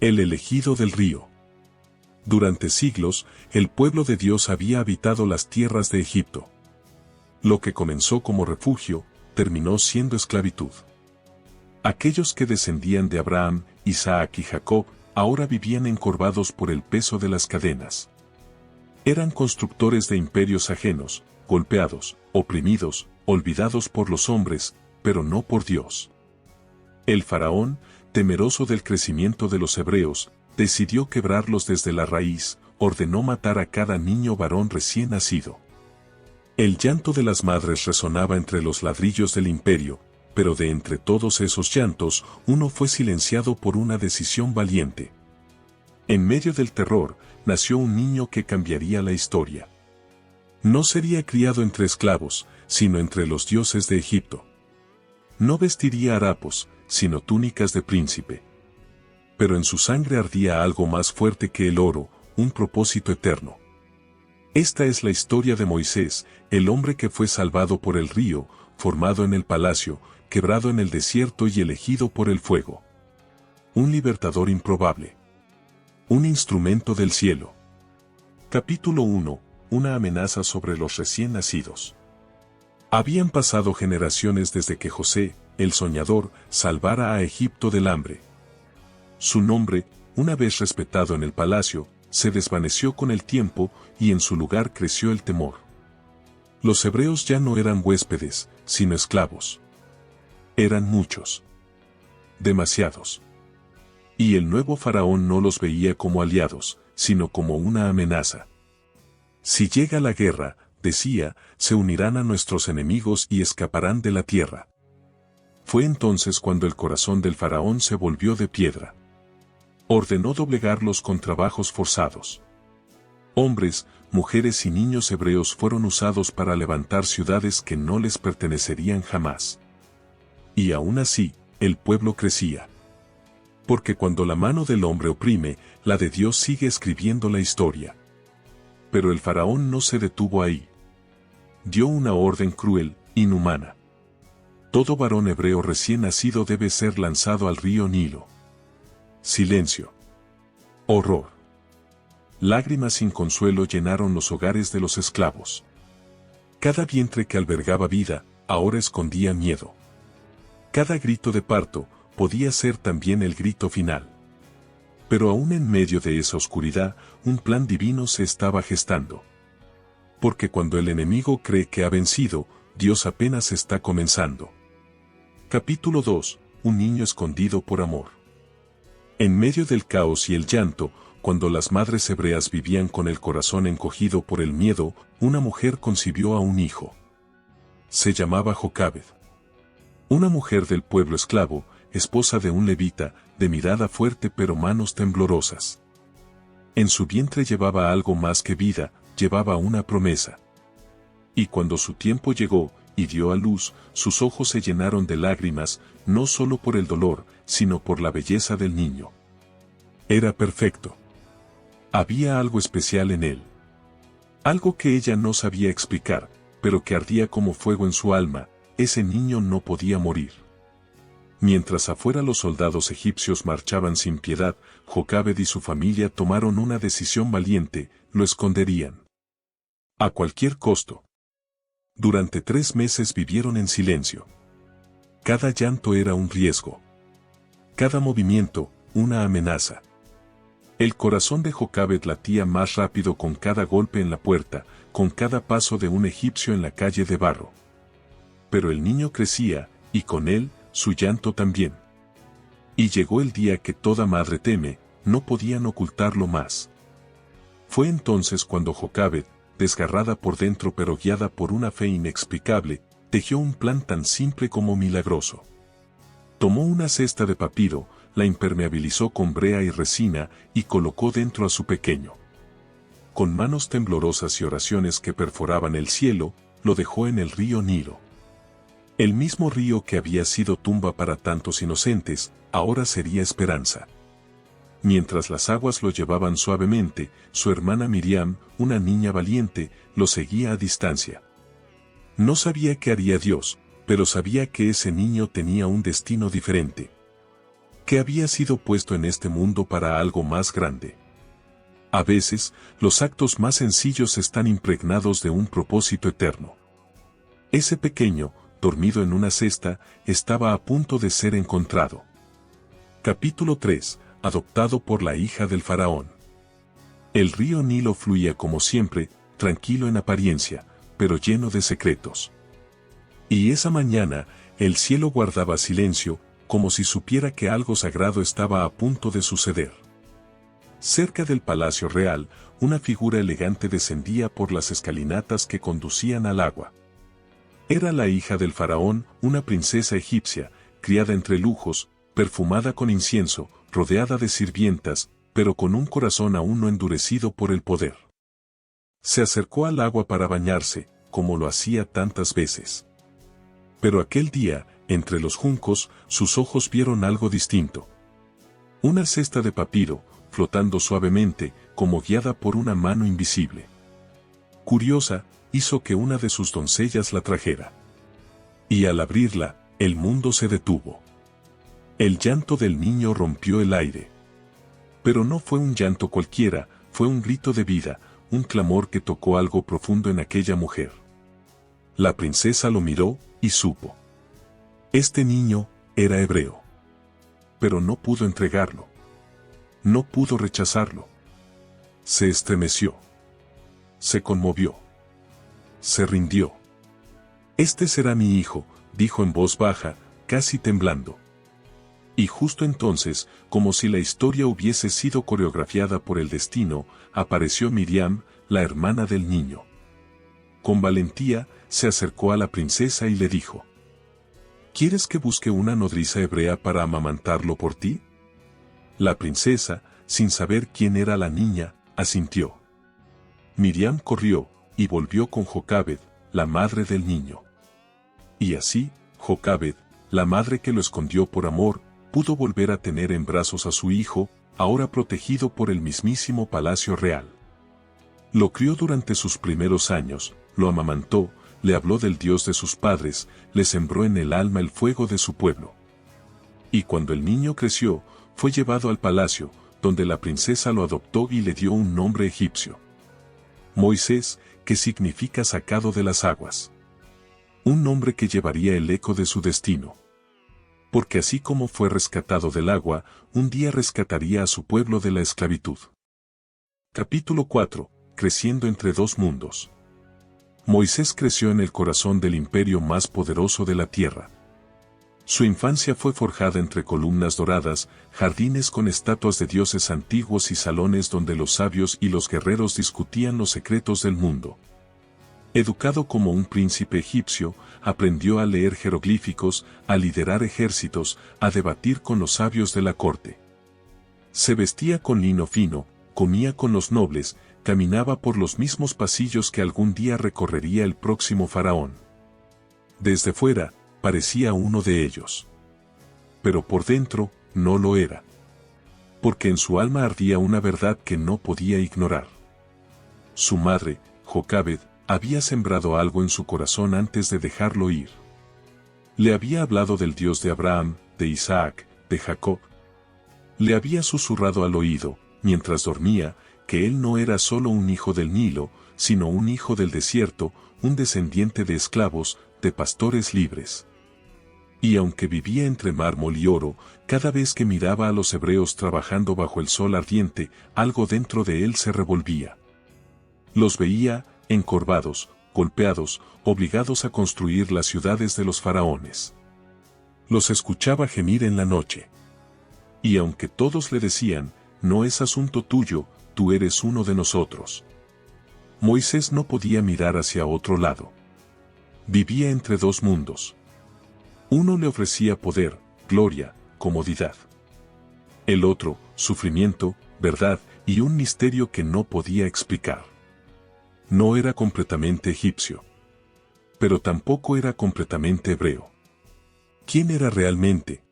El elegido del río. Durante siglos, el pueblo de Dios había habitado las tierras de Egipto. Lo que comenzó como refugio, terminó siendo esclavitud. Aquellos que descendían de Abraham, Isaac y Jacob, ahora vivían encorvados por el peso de las cadenas. Eran constructores de imperios ajenos, golpeados, oprimidos, olvidados por los hombres, pero no por Dios. El faraón, temeroso del crecimiento de los hebreos, decidió quebrarlos desde la raíz, ordenó matar a cada niño varón recién nacido. El llanto de las madres resonaba entre los ladrillos del imperio, pero de entre todos esos llantos, uno fue silenciado por una decisión valiente. En medio del terror, nació un niño que cambiaría la historia. No sería criado entre esclavos, sino entre los dioses de Egipto. No vestiría harapos, sino túnicas de príncipe. Pero en su sangre ardía algo más fuerte que el oro, un propósito eterno. Esta es la historia de Moisés, el hombre que fue salvado por el río, formado en el palacio, quebrado en el desierto y elegido por el fuego. Un libertador improbable. Un instrumento del cielo. Capítulo 1. Una amenaza sobre los recién nacidos. Habían pasado generaciones desde que José, el soñador, salvara a Egipto del hambre. Su nombre, una vez respetado en el palacio, se desvaneció con el tiempo y en su lugar creció el temor. Los hebreos ya no eran huéspedes, sino esclavos. Eran muchos. Demasiados. Y el nuevo faraón no los veía como aliados, sino como una amenaza. Si llega la guerra, decía, se unirán a nuestros enemigos y escaparán de la tierra. Fue entonces cuando el corazón del faraón se volvió de piedra. Ordenó doblegarlos con trabajos forzados. Hombres, mujeres y niños hebreos fueron usados para levantar ciudades que no les pertenecerían jamás. Y aún así, el pueblo crecía. Porque cuando la mano del hombre oprime, la de Dios sigue escribiendo la historia. Pero el faraón no se detuvo ahí. Dio una orden cruel, inhumana. Todo varón hebreo recién nacido debe ser lanzado al río Nilo. Silencio. Horror. Lágrimas sin consuelo llenaron los hogares de los esclavos. Cada vientre que albergaba vida, ahora escondía miedo. Cada grito de parto, podía ser también el grito final. Pero aún en medio de esa oscuridad, un plan divino se estaba gestando. Porque cuando el enemigo cree que ha vencido, Dios apenas está comenzando. Capítulo 2. Un niño escondido por amor. En medio del caos y el llanto, cuando las madres hebreas vivían con el corazón encogido por el miedo, una mujer concibió a un hijo. Se llamaba Jocabed. Una mujer del pueblo esclavo, esposa de un levita, de mirada fuerte pero manos temblorosas. En su vientre llevaba algo más que vida, llevaba una promesa. Y cuando su tiempo llegó, y dio a luz, sus ojos se llenaron de lágrimas, no solo por el dolor, sino por la belleza del niño. Era perfecto. Había algo especial en él. Algo que ella no sabía explicar, pero que ardía como fuego en su alma. Ese niño no podía morir. Mientras afuera los soldados egipcios marchaban sin piedad, Jocabed y su familia tomaron una decisión valiente, lo esconderían. A cualquier costo. Durante 3 meses vivieron en silencio. Cada llanto era un riesgo. Cada movimiento, una amenaza. El corazón de Jocabed latía más rápido con cada golpe en la puerta, con cada paso de un egipcio en la calle de barro. Pero el niño crecía, y con él, su llanto también. Y llegó el día que toda madre teme, no podían ocultarlo más. Fue entonces cuando Jocabed, desgarrada por dentro pero guiada por una fe inexplicable, tejió un plan tan simple como milagroso. Tomó una cesta de papiro, la impermeabilizó con brea y resina, y colocó dentro a su pequeño. Con manos temblorosas y oraciones que perforaban el cielo, lo dejó en el río Nilo. El mismo río que había sido tumba para tantos inocentes, ahora sería esperanza. Mientras las aguas lo llevaban suavemente, su hermana Miriam, una niña valiente, lo seguía a distancia. No sabía qué haría Dios, pero sabía que ese niño tenía un destino diferente. que había sido puesto en este mundo para algo más grande. A veces, los actos más sencillos están impregnados de un propósito eterno. Ese pequeño, dormido en una cesta, estaba a punto de ser encontrado. Capítulo 3. Adoptado por la hija del faraón. El río Nilo fluía como siempre, tranquilo en apariencia, pero lleno de secretos. Y esa mañana, el cielo guardaba silencio, como si supiera que algo sagrado estaba a punto de suceder. Cerca del palacio real, una figura elegante descendía por las escalinatas que conducían al agua. Era la hija del faraón, una princesa egipcia, criada entre lujos, perfumada con incienso, rodeada de sirvientas, pero con un corazón aún no endurecido por el poder. Se acercó al agua para bañarse, como lo hacía tantas veces. Pero aquel día, entre los juncos, sus ojos vieron algo distinto. Una cesta de papiro, flotando suavemente, como guiada por una mano invisible. Curiosa, hizo que una de sus doncellas la trajera. Y al abrirla, el mundo se detuvo. El llanto del niño rompió el aire. Pero no fue un llanto cualquiera, fue un grito de vida, un clamor que tocó algo profundo en aquella mujer. La princesa lo miró, y supo. Este niño era hebreo. Pero no pudo entregarlo. No pudo rechazarlo. Se estremeció. Se conmovió. Se rindió. Este será mi hijo, dijo en voz baja, casi temblando. Y justo entonces, como si la historia hubiese sido coreografiada por el destino, apareció Miriam, la hermana del niño. Con valentía, se acercó a la princesa y le dijo: ¿Quieres que busque una nodriza hebrea para amamantarlo por ti? La princesa, sin saber quién era la niña, asintió. Miriam corrió, y volvió con Jocabed, la madre del niño. Y así, Jocabed, la madre que lo escondió por amor, pudo volver a tener en brazos a su hijo, ahora protegido por el mismísimo palacio real. Lo crió durante sus primeros años, lo amamantó, le habló del Dios de sus padres, le sembró en el alma el fuego de su pueblo. Y cuando el niño creció, fue llevado al palacio, donde la princesa lo adoptó y le dio un nombre egipcio. Moisés, que significa sacado de las aguas. Un nombre que llevaría el eco de su destino. Porque así como fue rescatado del agua, un día rescataría a su pueblo de la esclavitud. Capítulo 4. Creciendo entre dos mundos. Moisés creció en el corazón del imperio más poderoso de la tierra. Su infancia fue forjada entre columnas doradas, jardines con estatuas de dioses antiguos y salones donde los sabios y los guerreros discutían los secretos del mundo. Educado como un príncipe egipcio, aprendió a leer jeroglíficos, a liderar ejércitos, a debatir con los sabios de la corte. Se vestía con lino fino, comía con los nobles, caminaba por los mismos pasillos que algún día recorrería el próximo faraón. Desde fuera, parecía uno de ellos. Pero por dentro, no lo era. Porque en su alma ardía una verdad que no podía ignorar. Su madre, Jocabed, había sembrado algo en su corazón antes de dejarlo ir. Le había hablado del Dios de Abraham, de Isaac, de Jacob. Le había susurrado al oído, mientras dormía, que él no era solo un hijo del Nilo, sino un hijo del desierto, un descendiente de esclavos, de pastores libres. Y aunque vivía entre mármol y oro, cada vez que miraba a los hebreos trabajando bajo el sol ardiente, algo dentro de él se revolvía. Los veía, encorvados, golpeados, obligados a construir las ciudades de los faraones. Los escuchaba gemir en la noche. Y aunque todos le decían, no es asunto tuyo, tú eres uno de nosotros. Moisés no podía mirar hacia otro lado. Vivía entre dos mundos. Uno le ofrecía poder, gloria, comodidad. El otro, sufrimiento, verdad y un misterio que no podía explicar. No era completamente egipcio. Pero tampoco era completamente hebreo. ¿Quién era realmente?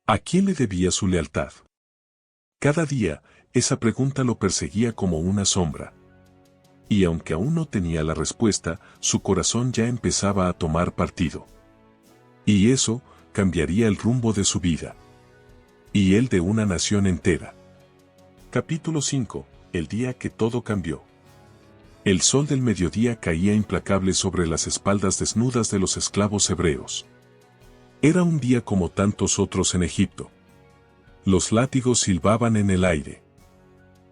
¿A quién le debía su lealtad? Cada día, esa pregunta lo perseguía como una sombra. Y aunque aún no tenía la respuesta, su corazón ya empezaba a tomar partido. Y eso cambiaría el rumbo de su vida. y él de una nación entera. Capítulo 5. El día que todo cambió. El sol del mediodía caía implacable sobre las espaldas desnudas de los esclavos hebreos. Era un día como tantos otros en Egipto. Los látigos silbaban en el aire.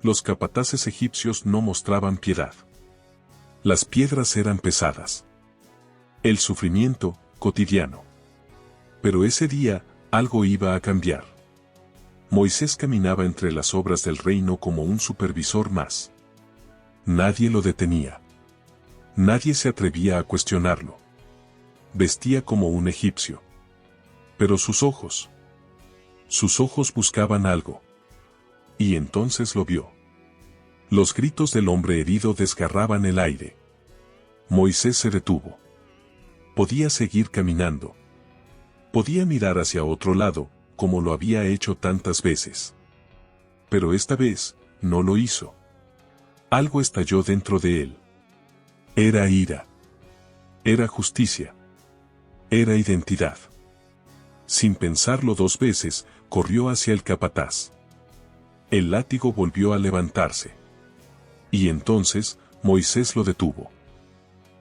Los capataces egipcios no mostraban piedad. Las piedras eran pesadas. El sufrimiento, cotidiano. Pero ese día, algo iba a cambiar. Moisés caminaba entre las obras del reino como un supervisor más. Nadie lo detenía. Nadie se atrevía a cuestionarlo. Vestía como un egipcio. Pero sus ojos buscaban algo. Y entonces lo vio. Los gritos del hombre herido desgarraban el aire. Moisés se detuvo. Podía seguir caminando. Podía mirar hacia otro lado, como lo había hecho tantas veces. Pero esta vez, no lo hizo. Algo estalló dentro de él. Era ira. Era justicia. Era identidad. Sin pensarlo dos veces, corrió hacia el capataz. El látigo volvió a levantarse. Y entonces, Moisés lo detuvo.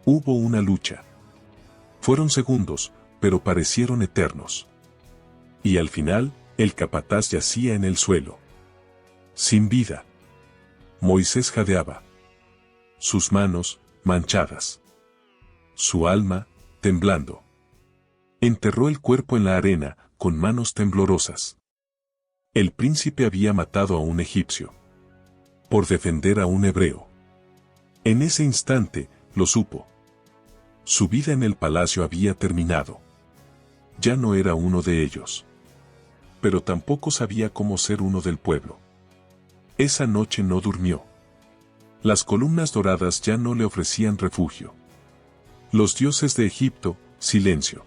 Hubo una lucha. Fueron segundos, pero parecieron eternos. Y al final, el capataz yacía en el suelo. Sin vida. Moisés jadeaba. Sus manos, manchadas. Su alma, temblando. Enterró el cuerpo en la arena, con manos temblorosas. El príncipe había matado a un egipcio. Por defender a un hebreo. En ese instante, lo supo. Su vida en el palacio había terminado. Ya no era uno de ellos. Pero tampoco sabía cómo ser uno del pueblo. Esa noche no durmió. Las columnas doradas ya no le ofrecían refugio. Los dioses de Egipto, silencio.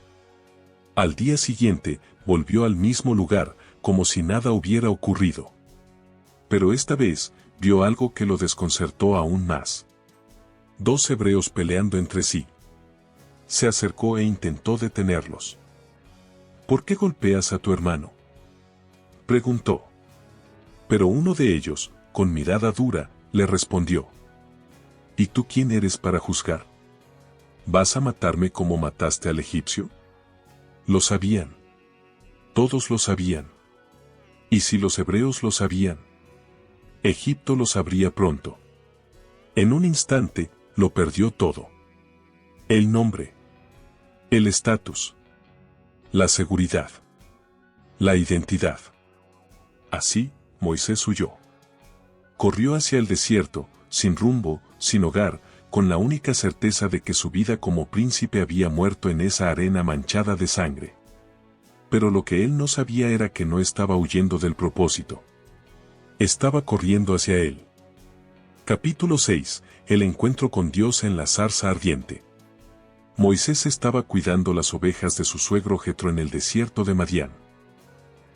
Al día siguiente, volvió al mismo lugar, como si nada hubiera ocurrido. Pero esta vez, vio algo que lo desconcertó aún más. Dos hebreos peleando entre sí. Se acercó e intentó detenerlos. ¿Por qué golpeas a tu hermano?, preguntó. Pero uno de ellos, con mirada dura, le respondió. ¿Y tú quién eres para juzgar? ¿Vas a matarme como mataste al egipcio? Lo sabían. Todos lo sabían. Y si los hebreos lo sabían, Egipto lo sabría pronto. En un instante, lo perdió todo. El nombre. El estatus. La seguridad. La identidad. Así, Moisés huyó. Corrió hacia el desierto, sin rumbo, sin hogar, con la única certeza de que su vida como príncipe había muerto en esa arena manchada de sangre. Pero lo que él no sabía era que no estaba huyendo del propósito. Estaba corriendo hacia él. Capítulo 6. El encuentro con Dios en la zarza ardiente. Moisés estaba cuidando las ovejas de su suegro Jetro en el desierto de Madián.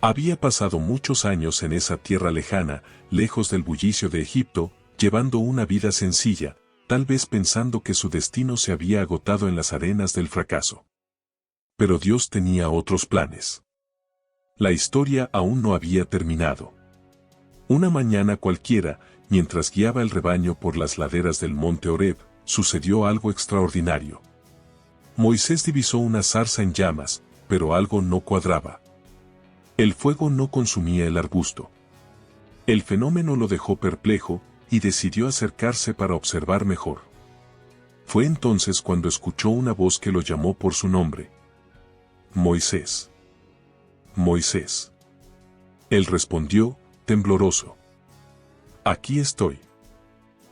Había pasado muchos años en esa tierra lejana, lejos del bullicio de Egipto, llevando una vida sencilla, tal vez pensando que su destino se había agotado en las arenas del fracaso. Pero Dios tenía otros planes. La historia aún no había terminado. Una mañana cualquiera, mientras guiaba el rebaño por las laderas del monte Horeb, sucedió algo extraordinario. Moisés divisó una zarza en llamas, pero algo no cuadraba. El fuego no consumía el arbusto. El fenómeno lo dejó perplejo, y decidió acercarse para observar mejor. Fue entonces cuando escuchó una voz que lo llamó por su nombre. Moisés. Moisés. Él respondió, tembloroso. Aquí estoy.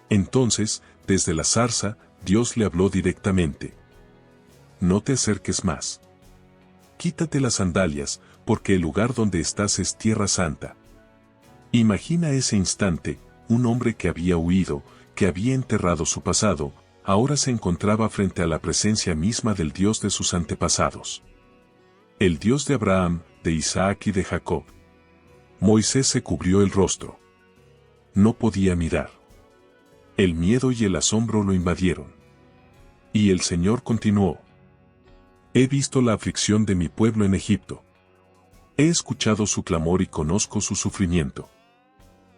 Entonces, desde la zarza, Dios le habló directamente. No te acerques más. Quítate las sandalias, porque el lugar donde estás es tierra santa. Imagina ese instante, un hombre que había huido, que había enterrado su pasado, ahora se encontraba frente a la presencia misma del Dios de sus antepasados. El Dios de Abraham, de Isaac y de Jacob. Moisés se cubrió el rostro. No podía mirar. El miedo y el asombro lo invadieron. Y el Señor continuó. He visto la aflicción de mi pueblo en Egipto. He escuchado su clamor y conozco su sufrimiento.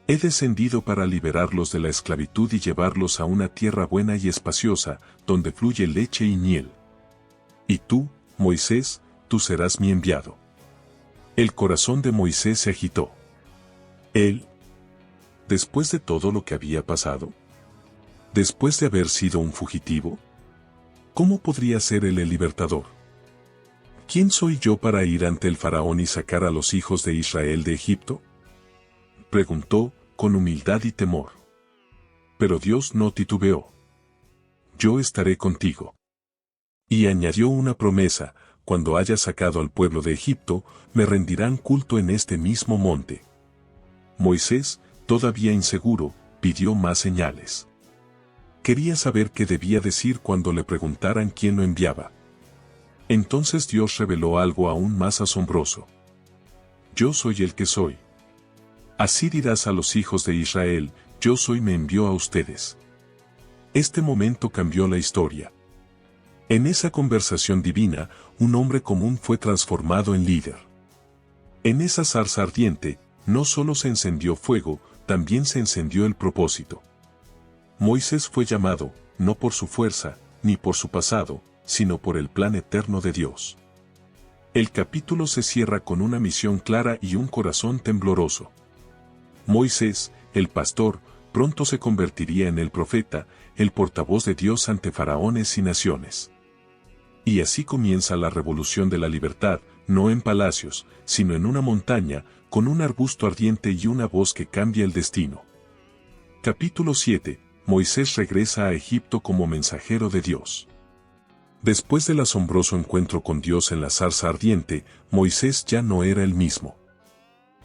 He descendido para liberarlos de la esclavitud y llevarlos a una tierra buena y espaciosa, donde fluye leche y miel. Y tú, Moisés, tú serás mi enviado. El corazón de Moisés se agitó. Él, después de todo lo que había pasado, después de haber sido un fugitivo, ¿cómo podría ser él el libertador? ¿Quién soy yo para ir ante el faraón y sacar a los hijos de Israel de Egipto? Preguntó, con humildad y temor. Pero Dios no titubeó. Yo estaré contigo. Y añadió una promesa: cuando haya sacado al pueblo de Egipto, me rendirán culto en este mismo monte. Moisés, todavía inseguro, pidió más señales. Quería saber qué debía decir cuando le preguntaran quién lo enviaba. Entonces Dios reveló algo aún más asombroso. Yo soy el que soy. Así dirás a los hijos de Israel: yo soy, me envió a ustedes. Este momento cambió la historia. En esa conversación divina, un hombre común fue transformado en líder. En esa zarza ardiente, no solo se encendió fuego, también se encendió el propósito. Moisés fue llamado, no por su fuerza, ni por su pasado, sino por el plan eterno de Dios. El capítulo se cierra con una misión clara y un corazón tembloroso. Moisés, el pastor, pronto se convertiría en el profeta, el portavoz de Dios ante faraones y naciones. Y así comienza la revolución de la libertad, no en palacios, sino en una montaña, con un arbusto ardiente y una voz que cambia el destino. Capítulo 7. Moisés regresa a Egipto como mensajero de Dios. Después del asombroso encuentro con Dios en la zarza ardiente, Moisés ya no era el mismo.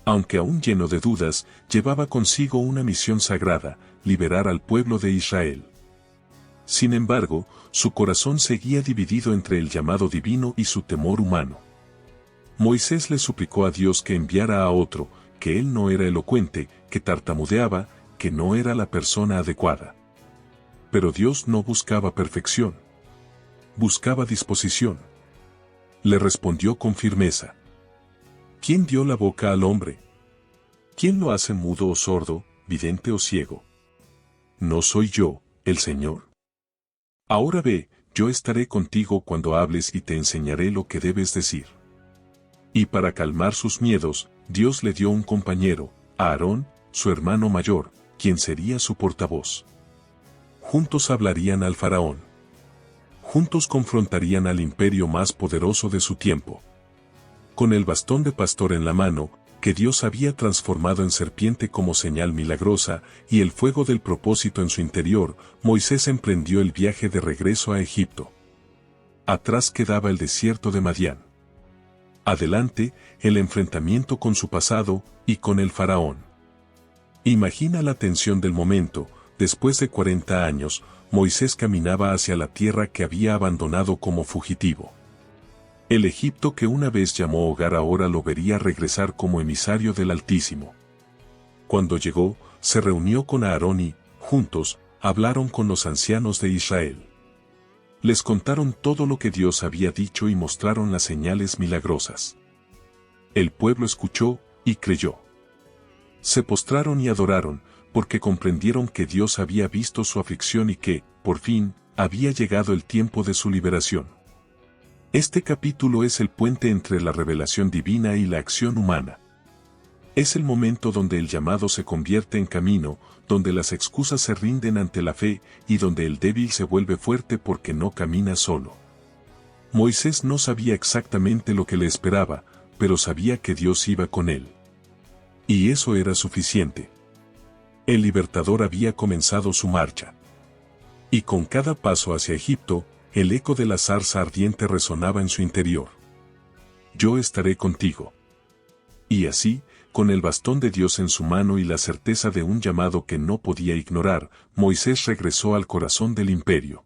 Aunque aún lleno de dudas, llevaba consigo una misión sagrada: liberar al pueblo de Israel. Sin embargo, su corazón seguía dividido entre el llamado divino y su temor humano. Moisés le suplicó a Dios que enviara a otro, que él no era elocuente, que tartamudeaba, que no era la persona adecuada. Pero Dios no buscaba perfección. Buscaba disposición. Le respondió con firmeza. ¿Quién dio la boca al hombre? ¿Quién lo hace mudo o sordo, vidente o ciego? ¿No soy yo, el Señor? Ahora ve, yo estaré contigo cuando hables y te enseñaré lo que debes decir. Y para calmar sus miedos, Dios le dio un compañero, a Aarón, su hermano mayor, quien sería su portavoz. Juntos hablarían al faraón. Juntos confrontarían al imperio más poderoso de su tiempo. Con el bastón de pastor en la mano, que Dios había transformado en serpiente como señal milagrosa, y el fuego del propósito en su interior, Moisés emprendió el viaje de regreso a Egipto. Atrás quedaba el desierto de Madián. Adelante, el enfrentamiento con su pasado, y con el faraón. Imagina la tensión del momento. Después de 40 años, Moisés caminaba hacia la tierra que había abandonado como fugitivo. El Egipto que una vez llamó hogar ahora lo vería regresar como emisario del Altísimo. Cuando llegó, se reunió con Aarón y, juntos, hablaron con los ancianos de Israel. Les contaron todo lo que Dios había dicho y mostraron las señales milagrosas. El pueblo escuchó y creyó. Se postraron y adoraron, porque comprendieron que Dios había visto su aflicción y que, por fin, había llegado el tiempo de su liberación. Este capítulo es el puente entre la revelación divina y la acción humana. Es el momento donde el llamado se convierte en camino, donde las excusas se rinden ante la fe, y donde el débil se vuelve fuerte porque no camina solo. Moisés no sabía exactamente lo que le esperaba, pero sabía que Dios iba con él. Y eso era suficiente. El libertador había comenzado su marcha. Y con cada paso hacia Egipto, el eco de la zarza ardiente resonaba en su interior. Yo estaré contigo. Y así, con el bastón de Dios en su mano y la certeza de un llamado que no podía ignorar, Moisés regresó al corazón del imperio.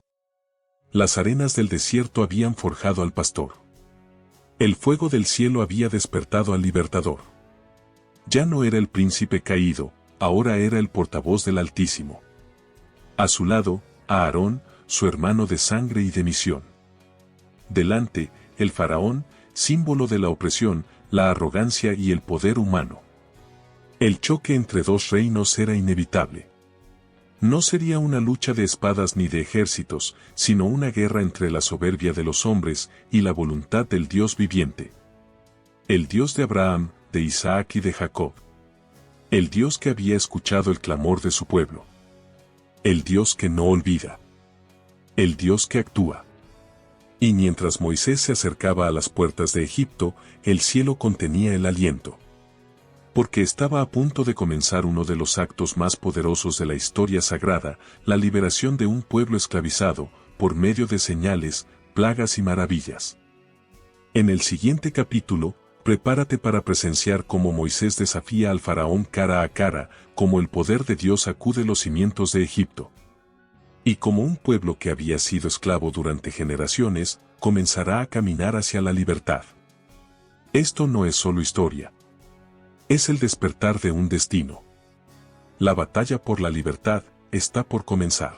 Las arenas del desierto habían forjado al pastor. El fuego del cielo había despertado al libertador. Ya no era el príncipe caído, ahora era el portavoz del Altísimo. A su lado, a Aarón, su hermano de sangre y de misión. Delante, el faraón, símbolo de la opresión, la arrogancia y el poder humano. El choque entre dos reinos era inevitable. No sería una lucha de espadas ni de ejércitos, sino una guerra entre la soberbia de los hombres y la voluntad del Dios viviente. El Dios de Abraham, de Isaac y de Jacob. El Dios que había escuchado el clamor de su pueblo. El Dios que no olvida. El Dios que actúa. Y mientras Moisés se acercaba a las puertas de Egipto, el cielo contenía el aliento. Porque estaba a punto de comenzar uno de los actos más poderosos de la historia sagrada, la liberación de un pueblo esclavizado, por medio de señales, plagas y maravillas. En el siguiente capítulo, prepárate para presenciar cómo Moisés desafía al faraón cara a cara, cómo el poder de Dios sacude los cimientos de Egipto. Y como un pueblo que había sido esclavo durante generaciones, comenzará a caminar hacia la libertad. Esto no es solo historia. Es el despertar de un destino. La batalla por la libertad está por comenzar.